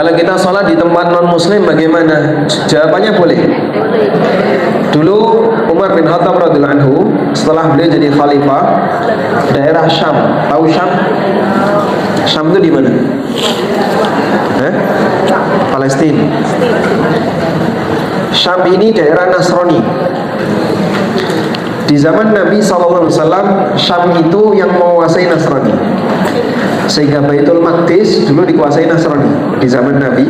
Kalau kita sholat di tempat non muslim bagaimana? Jawabannya boleh. Dulu Umar bin Khattab radhiyallahu anhu setelah beliau jadi khalifah, daerah Syam, tahu Syam? Syam itu di mana? Palestina. Syam ini daerah Nasrani. Di zaman Nabi SAW, Syam itu yang menguasai Nasrani, sehingga Baitul Maqdis dulu dikuasai Nasrani di zaman Nabi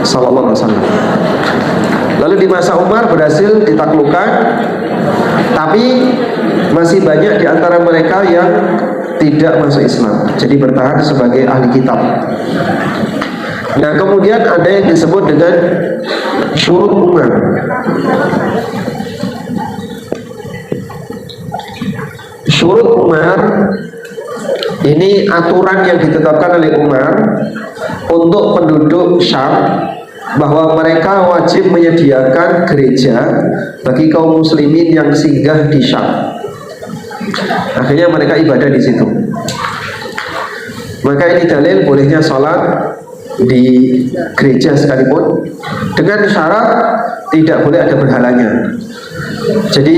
SAW. Lalu di masa Umar berhasil ditaklukkan, tapi masih banyak di antara mereka yang tidak masuk Islam, jadi bertahan sebagai ahli kitab. Nah, kemudian ada yang disebut dengan syurut Umar. Syurut Umar ini aturan yang ditetapkan oleh Umar untuk penduduk Syam, bahwa mereka wajib menyediakan gereja bagi kaum muslimin yang singgah di Syam. Akhirnya mereka ibadah di situ. Maka ini dalil bolehnya sholat di gereja sekalipun, dengan syarat tidak boleh ada berhalanya. Jadi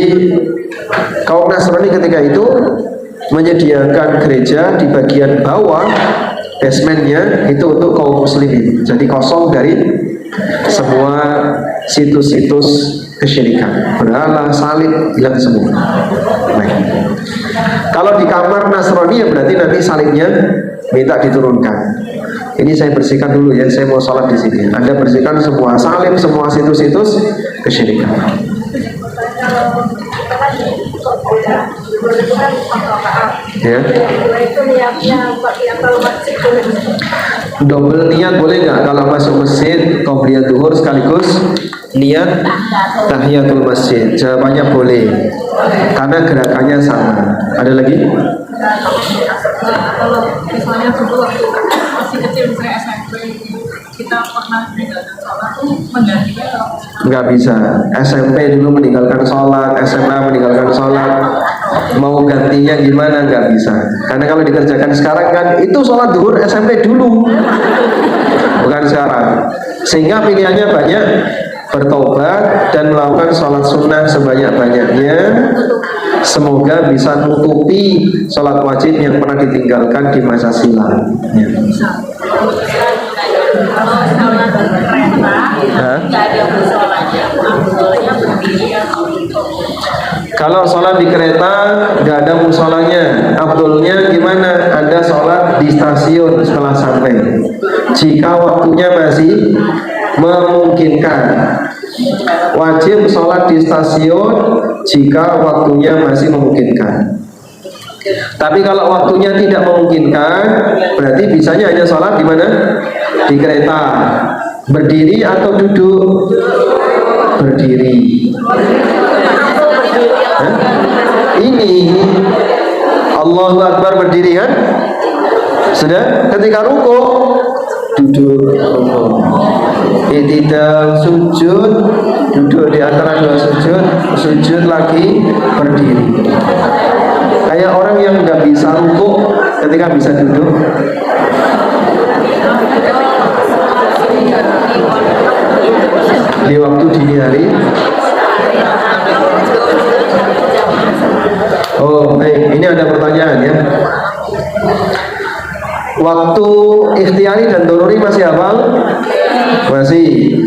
kaum Nasrani ketika itu menyediakan gereja di bagian bawah, basementnya itu untuk kaum muslimin, jadi kosong dari semua situs-situs kesyirikan, berhala, salib, hilang semua. Baik. Kalau di kamar Nasrani ya berarti nanti salibnya minta diturunkan. Ini saya bersihkan dulu ya, saya mau sholat di sini. Anda bersihkan semua salib, semua situs-situs kesyirikan. Ya. Double niat boleh nggak kalau masuk masjid qobliyah zuhur sekaligus niat tahiyatul masjid? Jawabannya boleh, karena gerakannya sama. Ada lagi? Kalau misalnya dulu waktu masih kecil, misalnya SMP, kita pernah meninggalkan sholat tuh menggantinya kalau nggak bisa. SMP dulu meninggalkan sholat, SMA meninggalkan sholat, mau gantinya gimana? Nggak bisa, karena kalau dikerjakan sekarang kan itu sholat zuhur SMP dulu, bukan sekarang. Sehingga pilihannya banyak, bertobat dan melakukan sholat sunnah sebanyak-banyaknya. Semoga bisa nutupi sholat wajib yang pernah ditinggalkan di masa silam. Ya. kalau sholat kereta nggak ada musolanya, musolanya berdiri atau Kalau sholat di kereta nggak ada musolanya, afdolnya gimana? Anda sholat di stasiun setelah sampai, jika waktunya masih memungkinkan. Wajib sholat di stasiun jika waktunya masih memungkinkan. Tapi kalau waktunya tidak memungkinkan, berarti bisanya hanya sholat di mana? Di kereta. Berdiri atau duduk? Berdiri. Ini Allahu Akbar berdiri kan? Sudah. Ketika ruku duduk. Tidak sujud, duduk di antara dua sujud, sujud lagi, berdiri. Kayak orang yang nggak bisa ruku ketika bisa duduk. Di waktu dini hari. Oh, ini ada pertanyaan ya. Waktu ikhtiari dan doruri masih hafal? Masih.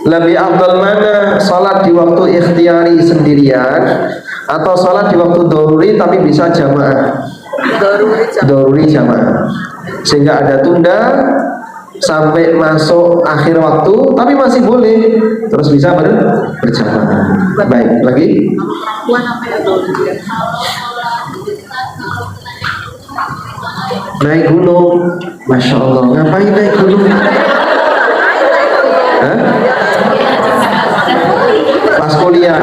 Lebih afdal mana, sholat di waktu ikhtiari sendirian atau sholat di waktu doruri tapi bisa jamaah? Doruri jamaah, sehingga ada tunda sampai masuk akhir waktu tapi masih boleh, terus bisa berjamaah. Baik, lagi? Naik gunung, Masya Allah. Ngapain naik gunung? Pas kuliah.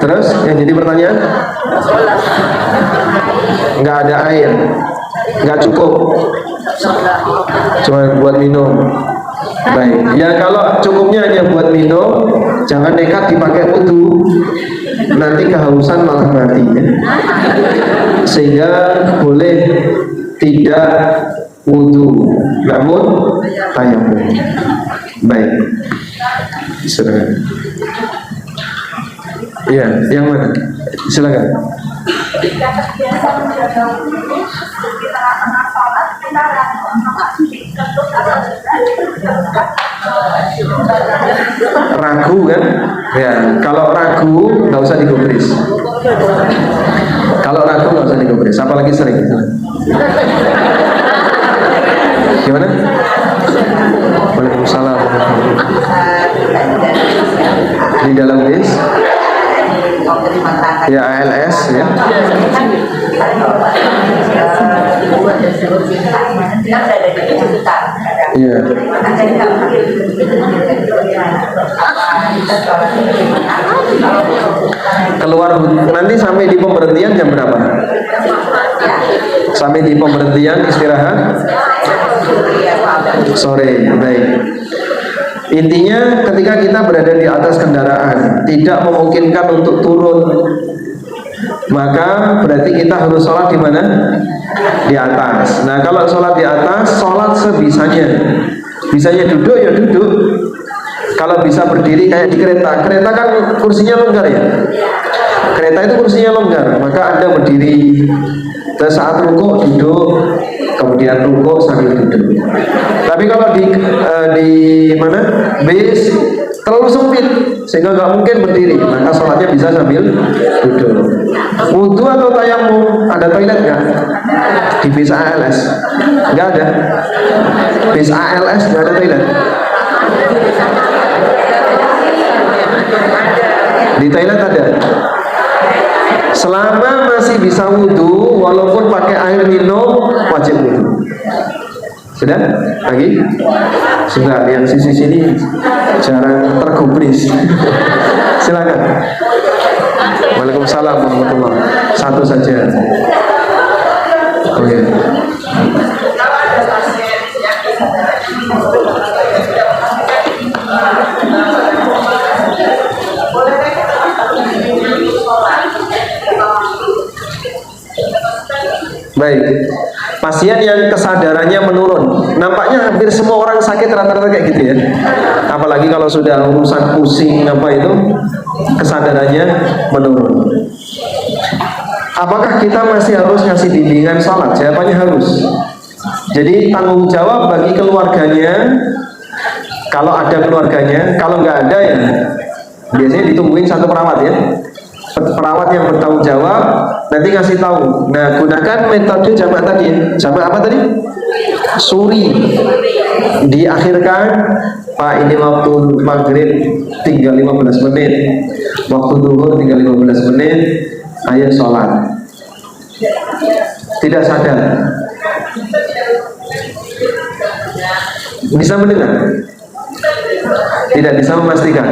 Terus yang jadi pertanyaan? Nggak ada air, nggak cukup, cuma buat minum. Baik, ya kalau cukupnya hanya buat minum, jangan nekat dipakai wudu, nanti kehausan malah mati ya. Sehingga boleh tidak wudu, namun tayamum. Baik, silakan. Iya, yang mana? Silakan. Jika terbiasa menjaga wudhu di tengah-tengah sholat, kita kentut atau Ragu kan? Ya, kalau ragu nggak usah digubris. Kalau ragu nggak usah digubris, apalagi sering. Gimana? Waalaikumsalam. Di dalam bis? Ya ALS ya. Iya. Keluar nanti sampai di pemberhentian jam berapa? Sampai di pemberhentian istirahat sore. Baik. Intinya ketika kita berada di atas kendaraan tidak memungkinkan untuk turun, maka berarti kita harus sholat di mana? Di atas. Nah kalau sholat di atas, sholat sebisanya. Bisanya duduk ya duduk. Kalau bisa berdiri kayak di kereta, kereta kan kursinya longgar ya. Kereta itu kursinya longgar, maka Anda berdiri. Terus saat rukuk duduk, kemudian rukuk sambil duduk. Tapi kalau di mana bis terlalu sempit sehingga nggak mungkin berdiri, maka sholatnya bisa sambil duduk. Wudu atau tayamum, ada toilet nggak? Di bis ALS nggak ada. Bis ALS nggak ada toilet. Di toilet ada. Selama masih bisa wudu, walaupun pakai air minum, wajib wudu. Sudah? Lagi? Sudah. Yang sisi sini jarang tergubris. Silakan. Waalaikumsalam warahmatullahi. Satu saja. Oke. Baik, pasien yang kesadarannya menurun, nampaknya hampir semua orang sakit rata-rata kayak gitu ya. Apalagi kalau sudah urusan pusing apa itu, kesadarannya menurun. Apakah kita masih harus ngasih bimbingan sholat? Jawabannya harus. Jadi tanggung jawab bagi keluarganya, kalau ada keluarganya, kalau nggak ada ya biasanya ditungguin satu perawat ya. Perawat yang bertanggung jawab nanti ngasih tahu. Nah, gunakan metode jamak tadi. Jamak apa tadi? Suri. Diakhirkan, Pak, ini waktu maghrib tinggal 15 menit, waktu duhur tinggal 15 menit, ayo sholat. Tidak sadar. Bisa mendengar? Tidak bisa memastikan.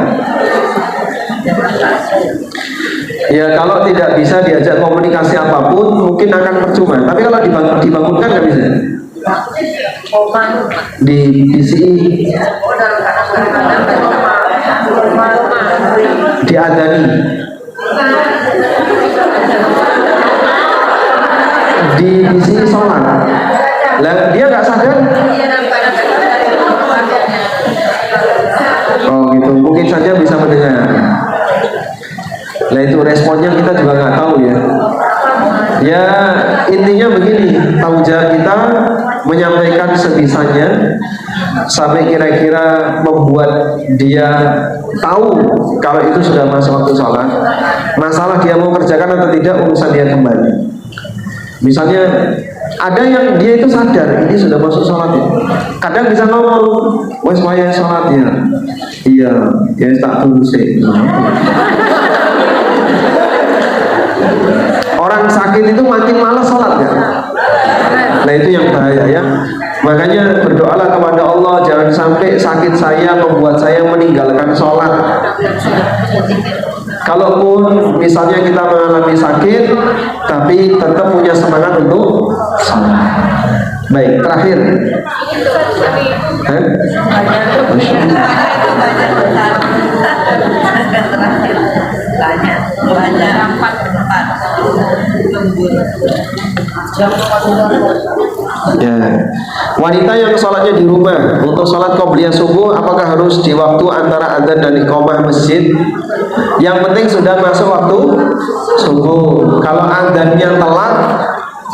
Ya kalau tidak bisa diajak komunikasi apapun mungkin akan percuma. Tapi kalau dibangunkan nggak bisa. Di BCI diadani, di BCI sholat. Lah dia nggak sadar. Oh gitu, mungkin saja bisa mendengar. Nah itu responnya kita juga nggak tahu ya. Ya intinya begini, tanggung jawab kita menyampaikan sebisanya sampai kira-kira membuat dia tahu kalau itu sudah masuk waktu sholat. Masalah dia mau kerjakan atau tidak urusan dia kembali. Misalnya ada yang dia itu sadar ini sudah masuk sholat ya. Kadang bisa ngomong, wes waya sholat ya. Iya, ya tak tunggu sih. Orang sakit itu makin malas sholat kan? Nah itu yang bahaya ya. Makanya berdoalah kepada Allah, jangan sampai sakit saya membuat saya meninggalkan sholat. Kalaupun misalnya kita mengalami sakit, tapi tetap punya semangat untuk sholat. Baik, terakhir. Ya. Wanita yang sholatnya di rumah untuk sholat qobliyah subuh, apakah harus di waktu antara adzan dan iqamah masjid? Yang penting sudah masuk waktu subuh. Kalau adzannya telat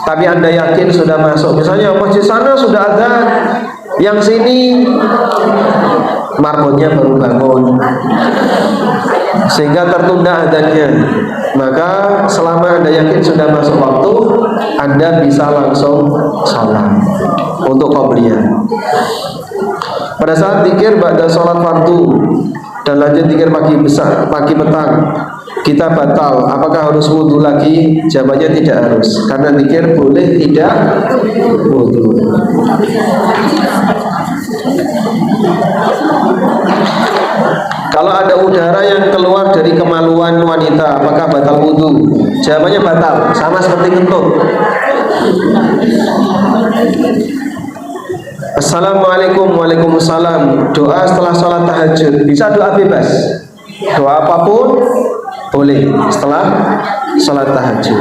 tapi Anda yakin sudah masuk, misalnya masjid sana sudah adzan, yang sini marbotnya baru bangun sehingga tertunda adzannya, maka selama Anda yakin sudah masuk waktu, Anda bisa langsung sholat untuk qobliyah. Pada saat zikir ba'da sholat fardu dan lanjut zikir pagi petang, kita batal, apakah harus wudhu lagi? Jawabannya tidak harus, karena zikir boleh tidak wudhu. Kalau ada udara yang keluar dari kemaluan wanita, apakah batal wudhu? Jawabannya batal, sama seperti kentut. Assalamualaikum. Waalaikumsalam. Doa setelah sholat tahajud, bisa doa bebas, doa apapun boleh setelah sholat tahajud.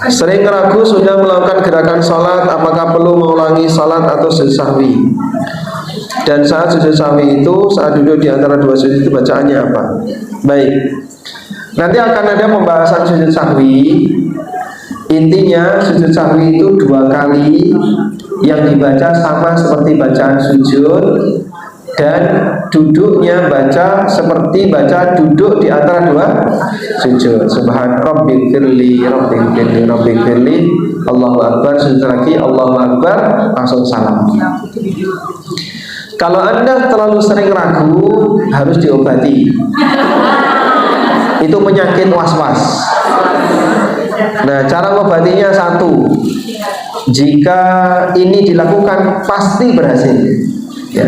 Sering ragu sudah melakukan gerakan sholat, apakah perlu mengulangi sholat atau sujud sahwi? Dan saat sujud sahwi itu, saat duduk di antara dua sujud itu bacaannya apa? Baik, nanti akan ada pembahasan sujud sahwi. Intinya sujud sahwi itu 2 kali yang dibaca sama seperti bacaan sujud, dan duduknya baca seperti baca duduk di antara 2 sujud. Subhan rabbighfirli, rabbighfirli, rabbighfirli, Allahu akbar, sujud lagi, Allahu akbar, langsung salam. Kalau Anda terlalu sering ragu, harus diobati. Itu penyakit was-was. Nah, cara mengobatinya 1. Jika ini dilakukan pasti berhasil. Ya.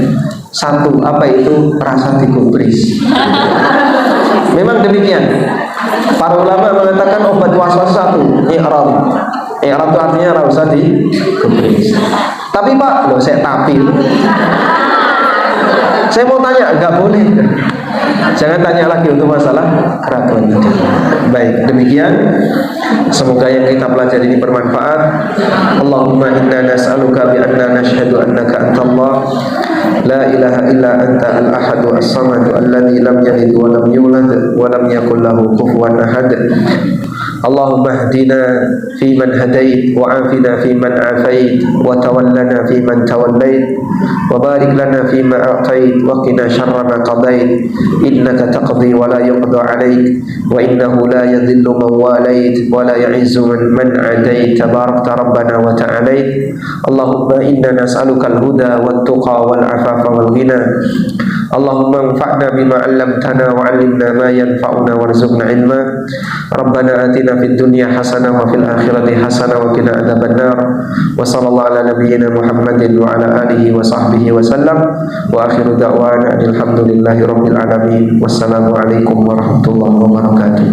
1, apa itu? Rasa digubris. Memang demikian. Para ulama mengatakan obat was-was 1, i'rab. I'rab itu artinya rasa digubris. Tapi Pak, loh saya tapil. Saya mau tanya, enggak boleh. Jangan tanya lagi untuk masalah keraguan tadi. Baik, demikian. Semoga yang kita pelajari ini bermanfaat. Allahumma inna nas'aluka bi anna nashhadu annaka antallah la ilaha illa anta al-ahadu as-samadu alladhi lam yalid wa lam yulad wa lam yakul lahu kufuwan ahad. Allahumma hdina fi man hadait wa afina fi man afait wa tawallana fi man tawallait wa barik lana fi ma a'tait wa qina syarra ma qadait innaka taqdi wa la yuqda alaik wa innahu la yadhillu man walait wa la ya'izzu man adait tabarakta rabbana wa ta'alait. Allahumma inna nas'aluka al-huda wat tuqa wal afafa wal ghina. Allahumma anfa'na bima 'allamtana wa 'allimna ma yanfa'una warzuqna ilma. Rabbana atina fid dunya hasanah wa fil akhirati hasanah wa qina adzabannar. Wa sallallahu ala nabiyyina Muhammadin wa ala alihi wa sahbihi wa sallam. Wa akhiru da'wana alhamdulillahi rabbil alamin. Wassalamu alaikum warahmatullahi wabarakatuh.